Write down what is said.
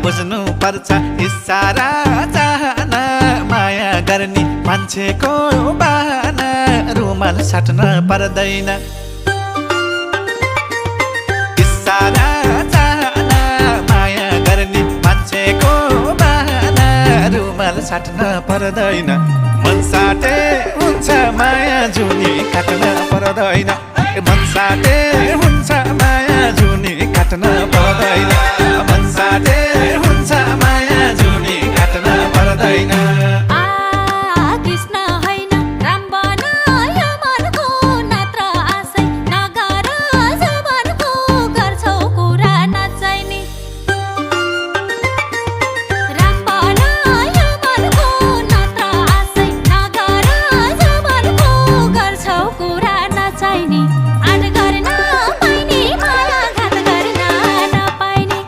बुझ्नु पर्छ इसारा चाहना माया गर्ने मान्छेको बाहना रुमाल साट्न पर्दैन इसारा चाहना माया गर्ने मान्छेको बाहना रुमाल साट्न पर्दैन मन साटे हुन्छ माया जुनी काट्न पर्दैन